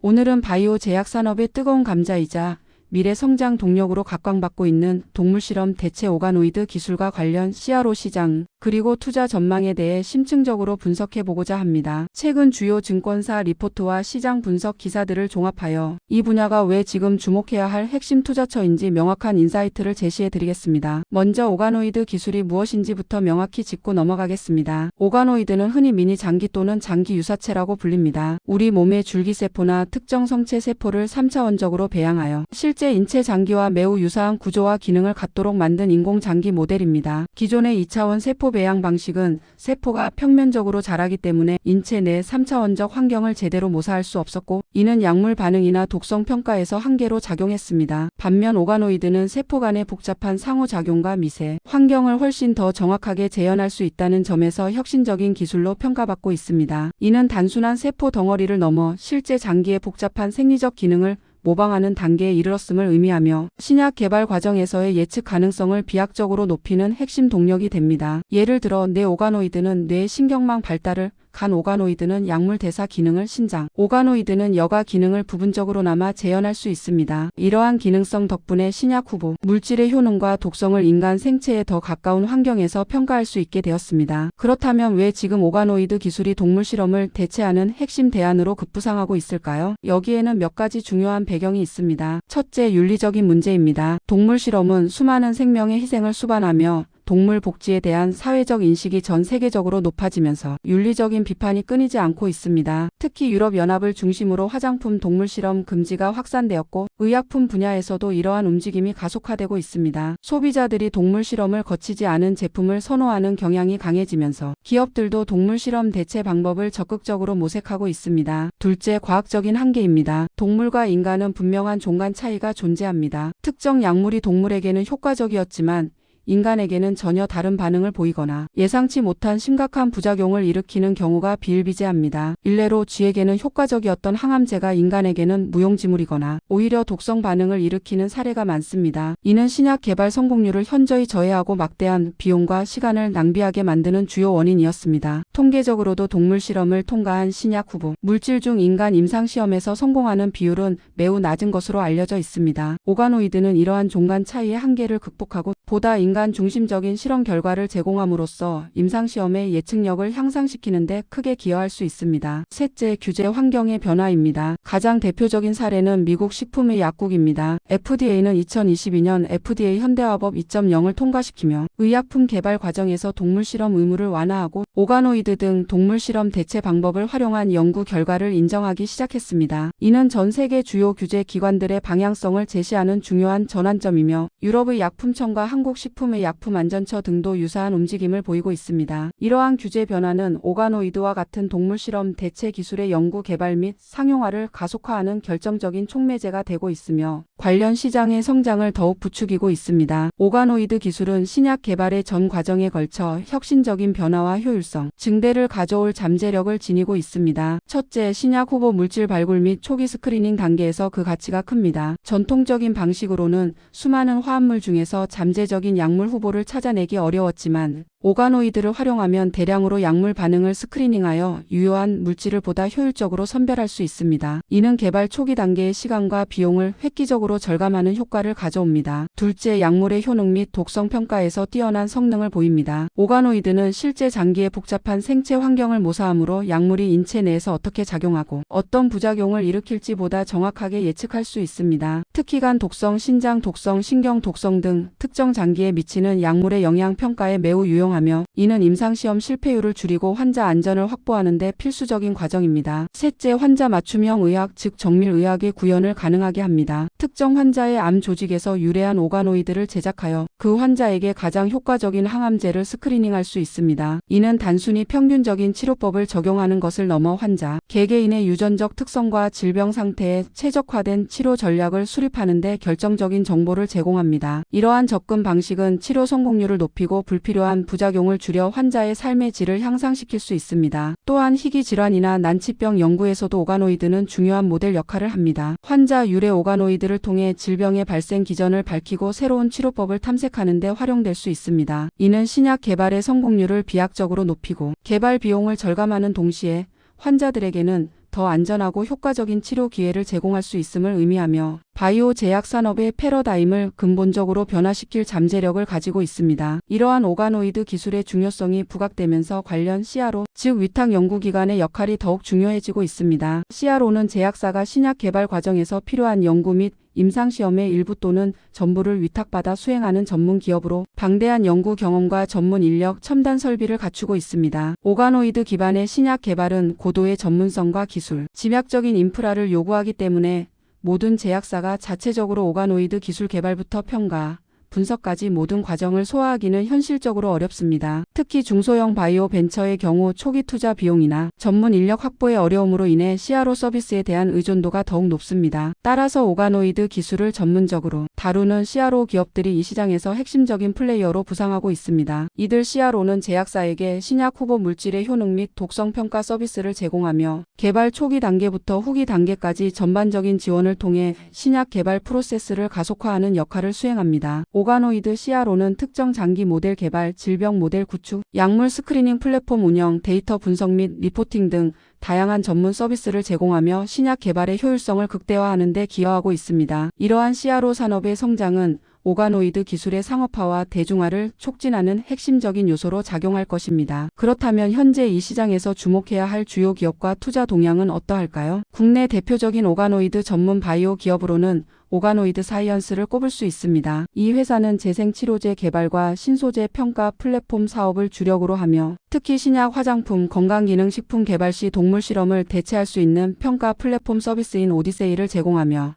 오늘은 바이오 제약 산업의 뜨거운 감자이자 미래 성장 동력으로 각광받고 있는 동물실험 대체 오가노이드 기술과 관련 CRO 시장 그리고 투자 전망에 대해 심층적으로 분석해보고자 합니다. 최근 주요 증권사 리포트와 시장 분석 기사들을 종합하여 이 분야가 왜 지금 주목해야 할 핵심 투자처인지 명확한 인사이트를 제시해드리겠습니다. 먼저 오가노이드 기술이 무엇인지부터 명확히 짚고 넘어가겠습니다. 오가노이드는 흔히 미니 장기 또는 장기 유사체라고 불립니다. 우리 몸의 줄기세포나 특정 성체 세포를 3차원적으로 배양하여 실제 인체 장기와 매우 유사한 구조와 기능을 갖도록 만든 인공 장기 모델입니다. 기존의 2차원 세포 배양 방식은 세포가 평면적으로 자라기 때문에 인체 내 3차원적 환경을 제대로 모사할 수 없었고 이는 약물 반응이나 독성 평가에서 한계로 작용했습니다. 반면 오가노이드는 세포 간의 복잡한 상호작용과 미세 환경을 훨씬 더 정확하게 재현할 수 있다는 점에서 혁신적인 기술로 평가받고 있습니다. 이는 단순한 세포 덩어리를 넘어 실제 장기의 복잡한 생리적 기능을 모방하는 단계에 이르렀음을 의미하며 신약 개발 과정에서의 예측 가능성을 비약적으로 높이는 핵심 동력이 됩니다. 예를 들어 뇌 오가노이드는 뇌 신경망 발달을, 간 오가노이드는 약물 대사 기능을, 신장 오가노이드는 여가 기능을 부분적으로나마 재현할 수 있습니다. 이러한 기능성 덕분에 신약 후보 물질의 효능과 독성을 인간 생체에 더 가까운 환경에서 평가할 수 있게 되었습니다. 그렇다면 왜 지금 오가노이드 기술이 동물 실험을 대체하는 핵심 대안으로 급부상하고 있을까요? 여기에는 몇 가지 중요한 배경이 있습니다. 첫째, 윤리적인 문제입니다. 동물 실험은 수많은 생명의 희생을 수반하며 동물 복지에 대한 사회적 인식이 전 세계적으로 높아지면서 윤리적인 비판이 끊이지 않고 있습니다. 특히 유럽연합을 중심으로 화장품 동물 실험 금지가 확산되었고 의약품 분야에서도 이러한 움직임이 가속화되고 있습니다. 소비자들이 동물 실험을 거치지 않은 제품을 선호하는 경향이 강해지면서 기업들도 동물 실험 대체 방법을 적극적으로 모색하고 있습니다. 둘째, 과학적인 한계입니다. 동물과 인간은 분명한 종간 차이가 존재합니다. 특정 약물이 동물에게는 효과적이었지만 인간에게는 전혀 다른 반응을 보이거나 예상치 못한 심각한 부작용을 일으키는 경우가 비일비재합니다. 일례로 쥐에게는 효과적이었던 항암제가 인간에게는 무용지물이거나 오히려 독성 반응을 일으키는 사례가 많습니다. 이는 신약 개발 성공률을 현저히 저해하고 막대한 비용과 시간을 낭비하게 만드는 주요 원인이었습니다. 통계적으로도 동물 실험을 통과한 신약 후보 물질 중 인간 임상시험에서 성공하는 비율은 매우 낮은 것으로 알려져 있습니다. 오가노이드는 이러한 종간 차이의 한계를 극복하고 보다 인간 중심적인 실험 결과를 제공함으로써 임상시험의 예측력을 향상시키는 데 크게 기여할 수 있습니다. 셋째, 규제 환경의 변화입니다. 가장 대표적인 사례는 미국 식품의약국입니다. FDA는 2022년 FDA 현대화법 2.0을 통과시키며 의약품 개발 과정에서 동물 실험 의무를 완화하고 오가노이드 등 동물 실험 대체 방법을 활용한 연구 결과를 인정하기 시작했습니다. 이는 전 세계 주요 규제 기관들의 방향성을 제시하는 중요한 전환점이며 유럽의 약품청과 한국식품의약품안전처 등도 유사한 움직임을 보이고 있습니다. 이러한 규제 변화는 오가노이드와 같은 동물 실험 대체 기술의 연구 개발 및 상용화를 가속화하는 결정적인 촉매제가 되고 있으며 관련 시장의 성장을 더욱 부추기고 있습니다. 오가노이드 기술은 신약 개발의 전 과정에 걸쳐 혁신적인 변화와 효율성, 증대를 가져올 잠재력을 지니고 있습니다. 첫째, 신약 후보 물질 발굴 및 초기 스크리닝 단계에서 그 가치가 큽니다. 전통적인 방식으로는 수많은 화합물 중에서 잠재적인 약물 후보를 찾아내기 어려웠지만 오가노이드를 활용하면 대량으로 약물 반응을 스크리닝하여 유효한 물질을 보다 효율적으로 선별할 수 있습니다. 이는 개발 초기 단계의 시간과 비용을 획기적으로 절감하는 효과를 가져옵니다. 둘째, 약물의 효능 및 독성 평가에서 뛰어난 성능을 보입니다. 오가노이드는 실제 장기의 복잡한 생체 환경을 모사하므로 약물이 인체 내에서 어떻게 작용하고 어떤 부작용을 일으킬지 보다 정확하게 예측할 수 있습니다. 특히 간 독성, 신장 독성, 신경 독성 등 특정 장기에 미치는 약물의 영향 평가에 매우 유용합니다. 이는 임상시험 실패율을 줄이고 환자 안전을 확보하는 데 필수적인 과정입니다. 셋째, 환자 맞춤형 의학 즉 정밀의학의 구현을 가능하게 합니다. 특정 환자의 암 조직에서 유래한 오가노이드를 제작하여 그 환자에게 가장 효과적인 항암제를 스크리닝할 수 있습니다. 이는 단순히 평균적인 치료법을 적용하는 것을 넘어 환자 개개인의 유전적 특성과 질병 상태에 최적화된 치료 전략을 수립하는 데 결정적인 정보를 제공합니다. 이러한 접근 방식은 치료 성공률을 높이고 불필요한 부작용을 줄여 환자의 삶의 질을 향상시킬 수 있습니다. 또한 희귀 질환이나 난치병 연구에서도 오가노이드는 중요한 모델 역할을 합니다. 환자 유래 오가노이드를 통해 질병의 발생 기전을 밝히고 새로운 치료법을 탐색하는 데 활용될 수 있습니다. 이는 신약 개발의 성공률을 비약적으로 높이고 개발 비용을 절감하는 동시에 환자들에게는 더 안전하고 효과적인 치료 기회를 제공할 수 있음을 의미하며 바이오 제약 산업의 패러다임을 근본적으로 변화시킬 잠재력을 가지고 있습니다. 이러한 오가노이드 기술의 중요성이 부각되면서 관련 CRO, 즉 위탁 연구기관의 역할이 더욱 중요해지고 있습니다. CRO는 제약사가 신약 개발 과정에서 필요한 연구 및 임상시험의 일부 또는 전부를 위탁받아 수행하는 전문 기업으로 방대한 연구 경험과 전문 인력, 첨단 설비를 갖추고 있습니다. 오가노이드 기반의 신약 개발은 고도의 전문성과 기술, 집약적인 인프라를 요구하기 때문에 모든 제약사가 자체적으로 오가노이드 기술 개발부터 평가, 분석까지 모든 과정을 소화하기는 현실적으로 어렵습니다. 특히 중소형 바이오 벤처의 경우 초기 투자 비용이나 전문 인력 확보의 어려움으로 인해 CRO 서비스에 대한 의존도가 더욱 높습니다. 따라서 오가노이드 기술을 전문적으로 다루는 CRO 기업들이 이 시장에서 핵심적인 플레이어로 부상하고 있습니다. 이들 CRO는 제약사에게 신약 후보 물질의 효능 및 독성 평가 서비스를 제공하며 개발 초기 단계부터 후기 단계까지 전반적인 지원을 통해 신약 개발 프로세스를 가속화하는 역할을 수행합니다. 오가노이드 CRO는 특정 장기 모델 개발, 질병 모델 구축, 약물 스크리닝 플랫폼 운영, 데이터 분석 및 리포팅 등 다양한 전문 서비스를 제공하며 신약 개발의 효율성을 극대화하는 데 기여하고 있습니다. 이러한 CRO 산업의 성장은 오가노이드 기술의 상업화와 대중화를 촉진하는 핵심적인 요소로 작용할 것입니다. 그렇다면 현재 이 시장에서 주목해야 할 주요 기업과 투자 동향은 어떠할까요? 국내 대표적인 오가노이드 전문 바이오 기업으로는 오가노이드 사이언스를 꼽을 수 있습니다. 이 회사는 재생치료제 개발과 신소재 평가 플랫폼 사업을 주력으로 하며 특히 신약 화장품, 건강기능식품 개발 시 동물 실험을 대체할 수 있는 평가 플랫폼 서비스인 오디세이를 제공하며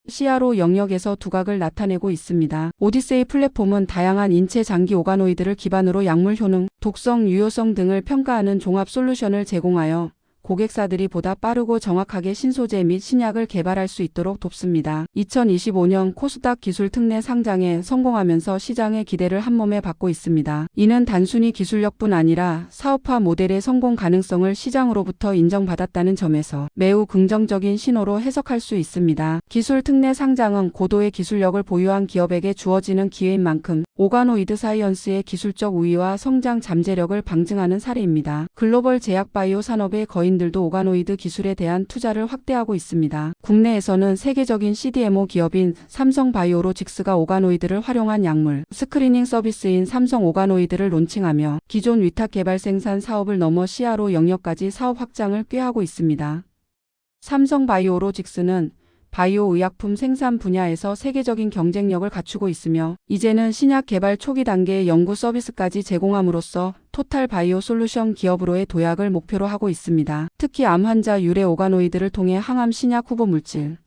CRO 영역에서 두각을 나타내고 있습니다. 오디세이 플랫폼은 다양한 인체 장기 오가노이드를 기반으로 약물 효능, 독성, 유효성 등을 평가하는 종합 솔루션을 제공하여 고객사들이 보다 빠르고 정확하게 신소재 및 신약을 개발할 수 있도록 돕습니다. 2025년 코스닥 기술 특례 상장에 성공하면서 시장의 기대를 한몸에 받고 있습니다. 이는 단순히 기술력뿐 아니라 사업화 모델의 성공 가능성을 시장으로부터 인정받았다는 점에서 매우 긍정적인 신호로 해석할 수 있습니다. 기술 특례 상장은 고도의 기술력을 보유한 기업에게 주어지는 기회인 만큼 오가노이드 사이언스의 기술적 우위와 성장 잠재력을 방증하는 사례입니다. 글로벌 제약 바이오 산업의 거인들도 오가노이드 기술에 대한 투자를 확대하고 있습니다. 국내에서는 세계적인 CDMO 기업인 삼성바이오로직스가 오가노이드를 활용한 약물 스크리닝 서비스인 삼성 오가노이드를 론칭하며 기존 위탁 개발 생산 사업을 넘어 CRO 영역까지 사업 확장을 꾀하고 있습니다. 삼성바이오로직스는 바이오 의약품 생산 분야에서 세계적인 경쟁력을 갖추고 있으며 이제는 신약 개발 초기 단계의 연구 서비스까지 제공함으로써 토탈 바이오 솔루션 기업으로의 도약을 목표로 하고 있습니다. 특히 암 환자 유래 오가노이드를 통해 항암 신약 후보 물질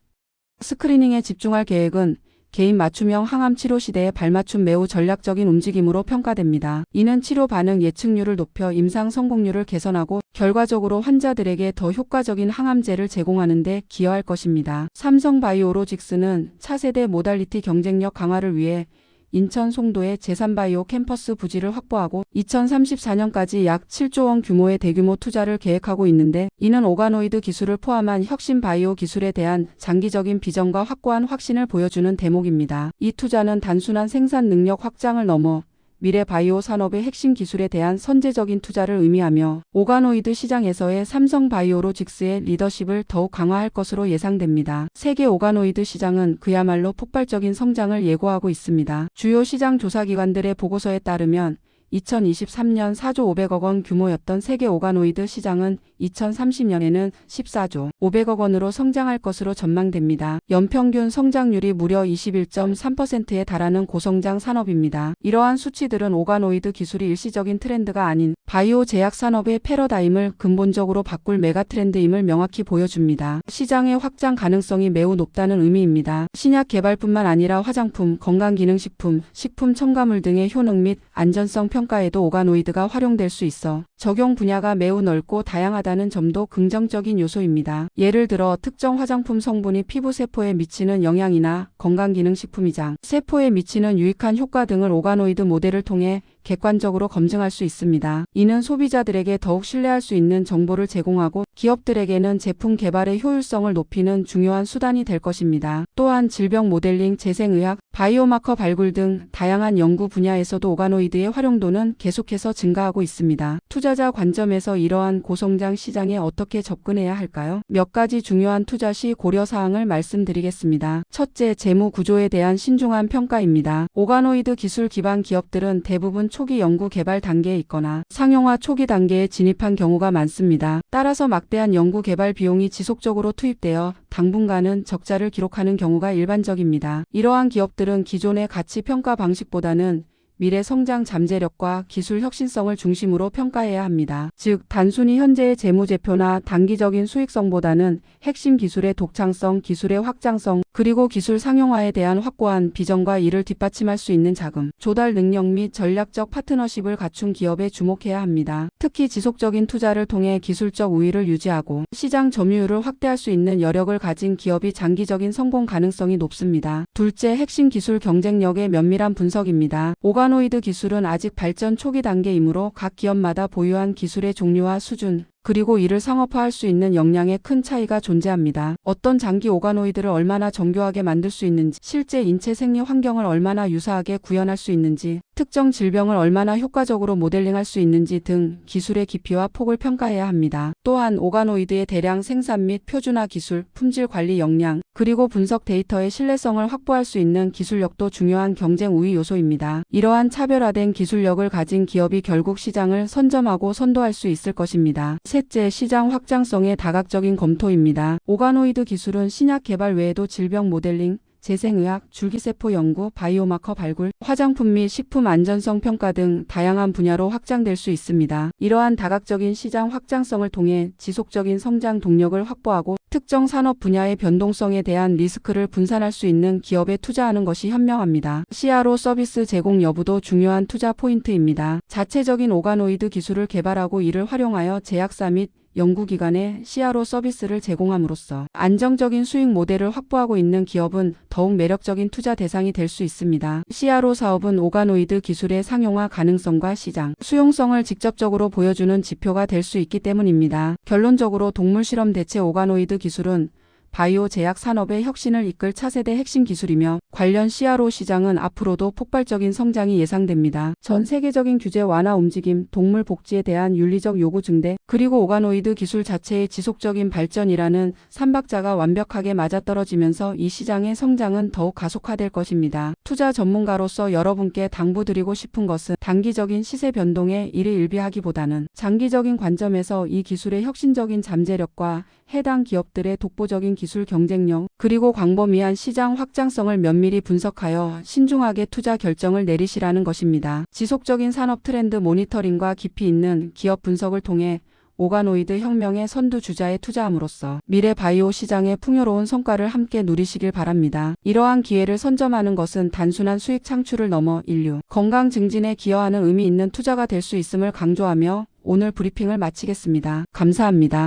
스크리닝에 집중할 계획은 개인 맞춤형 항암 치료 시대에 발맞춤 매우 전략적인 움직임으로 평가됩니다. 이는 치료 반응 예측률을 높여 임상 성공률을 개선하고 결과적으로 환자들에게 더 효과적인 항암제를 제공하는 데 기여할 것입니다. 삼성바이오로직스는 차세대 모달리티 경쟁력 강화를 위해 인천 송도의 제3바이오 캠퍼스 부지를 확보하고 2034년까지 약 7조 원 규모의 대규모 투자를 계획하고 있는데 이는 오가노이드 기술을 포함한 혁신 바이오 기술에 대한 장기적인 비전과 확고한 확신을 보여주는 대목입니다. 이 투자는 단순한 생산 능력 확장을 넘어 미래 바이오 산업의 핵심 기술에 대한 선제적인 투자를 의미하며 오가노이드 시장에서의 삼성바이오로직스의 리더십을 더욱 강화할 것으로 예상됩니다. 세계 오가노이드 시장은 그야말로 폭발적인 성장을 예고하고 있습니다. 주요 시장 조사기관들의 보고서에 따르면 2023년 4조 500억 원 규모였던 세계 오가노이드 시장은 2030년에는 14조 500억 원으로 성장할 것으로 전망됩니다. 연평균 성장률이 무려 21.3%에 달하는 고성장 산업입니다. 이러한 수치들은 오가노이드 기술이 일시적인 트렌드가 아닌 바이오 제약 산업의 패러다임을 근본적으로 바꿀 메가 트렌드임을 명확히 보여줍니다. 시장의 확장 가능성이 매우 높다는 의미입니다. 신약 개발뿐만 아니라 화장품, 건강기능식품, 식품 첨가물 등의 효능 및 안전성 평가에도 오가노이드가 활용될 수 있어 적용 분야가 매우 넓고 다양하다는 점도 긍정적인 요소입니다. 예를 들어 특정 화장품 성분이 피부 세포에 미치는 영향이나 건강기능식품이장 세포에 미치는 유익한 효과 등을 오가노이드 모델을 통해 객관적으로 검증할 수 있습니다. 이는 소비자들에게 더욱 신뢰할 수 있는 정보를 제공하고 기업들에게는 제품 개발의 효율성을 높이는 중요한 수단이 될 것입니다. 또한 질병 모델링, 재생의학, 바이오마커 발굴 등 다양한 연구 분야에서도 오가노이드의 활용도는 계속해서 증가하고 있습니다. 투자자 관점에서 이러한 고성장 시장에 어떻게 접근해야 할까요? 몇 가지 중요한 투자 시 고려사항을 말씀드리겠습니다. 첫째, 재무 구조에 대한 신중한 평가입니다. 오가노이드 기술 기반 기업들은 대부분 초기 연구 개발 단계에 있거나 상용화 초기 단계에 진입한 경우가 많습니다. 따라서 막대한 연구 개발 비용이 지속적으로 투입되어 당분간은 적자를 기록하는 경우가 일반적입니다. 이러한 기업들은 기존의 가치 평가 방식보다는 미래 성장 잠재력과 기술 혁신성을 중심으로 평가해야 합니다. 즉, 단순히 현재의 재무제표나 단기적인 수익성보다는 핵심 기술의 독창성, 기술의 확장성, 그리고 기술 상용화에 대한 확고한 비전과 이를 뒷받침할 수 있는 자금, 조달 능력 및 전략적 파트너십을 갖춘 기업에 주목해야 합니다. 특히 지속적인 투자를 통해 기술적 우위를 유지하고 시장 점유율을 확대할 수 있는 여력을 가진 기업이 장기적인 성공 가능성이 높습니다. 둘째, 핵심 기술 경쟁력의 면밀한 분석입니다. 오가노이드 기술은 아직 발전 초기 단계이므로 각 기업마다 보유한 기술의 종류와 수준, 그리고 이를 상업화할 수 있는 역량에 큰 차이가 존재합니다. 어떤 장기 오가노이드를 얼마나 정교하게 만들 수 있는지, 실제 인체 생리 환경을 얼마나 유사하게 구현할 수 있는지, 특정 질병을 얼마나 효과적으로 모델링할 수 있는지 등 기술의 깊이와 폭을 평가해야 합니다. 또한 오가노이드의 대량 생산 및 표준화 기술, 품질 관리 역량, 그리고 분석 데이터의 신뢰성을 확보할 수 있는 기술력도 중요한 경쟁 우위 요소입니다. 이러한 차별화된 기술력을 가진 기업이 결국 시장을 선점하고 선도할 수 있을 것입니다. 셋째, 시장 확장성의 다각적인 검토입니다. 오가노이드 기술은 신약 개발 외에도 질병 모델링, 재생의학, 줄기세포 연구, 바이오마커 발굴, 화장품 및 식품 안전성 평가 등 다양한 분야로 확장될 수 있습니다. 이러한 다각적인 시장 확장성을 통해 지속적인 성장 동력을 확보하고 특정 산업 분야의 변동성에 대한 리스크를 분산할 수 있는 기업에 투자하는 것이 현명합니다. CRO 서비스 제공 여부도 중요한 투자 포인트입니다. 자체적인 오가노이드 기술을 개발하고 이를 활용하여 제약사 및 연구기관에 CRO 서비스를 제공함으로써 안정적인 수익 모델을 확보하고 있는 기업은 더욱 매력적인 투자 대상이 될 수 있습니다. CRO 사업은 오가노이드 기술의 상용화 가능성과 시장 수용성을 직접적으로 보여주는 지표가 될 수 있기 때문입니다. 결론적으로 동물 실험 대체 오가노이드 기술은 바이오 제약 산업의 혁신을 이끌 차세대 핵심 기술이며 관련 CRO 시장은 앞으로도 폭발적인 성장이 예상됩니다. 전 세계적인 규제 완화 움직임, 동물 복지에 대한 윤리적 요구 증대, 그리고 오가노이드 기술 자체의 지속적인 발전이라는 삼박자가 완벽하게 맞아떨어지면서 이 시장의 성장은 더욱 가속화될 것입니다. 투자 전문가로서 여러분께 당부드리고 싶은 것은 단기적인 시세 변동에 일희일비하기보다는 장기적인 관점에서 이 기술의 혁신적인 잠재력과 해당 기업들의 독보적인 기술 경쟁력, 그리고 광범위한 시장 확장성을 면밀히 분석하여 신중하게 투자 결정을 내리시라는 것입니다. 지속적인 산업 트렌드 모니터링과 깊이 있는 기업 분석을 통해 오가노이드 혁명의 선두주자에 투자함으로써 미래 바이오 시장의 풍요로운 성과를 함께 누리시길 바랍니다. 이러한 기회를 선점하는 것은 단순한 수익 창출을 넘어 인류 건강 증진에 기여하는 의미 있는 투자가 될 수 있음을 강조하며 오늘 브리핑을 마치겠습니다. 감사합니다.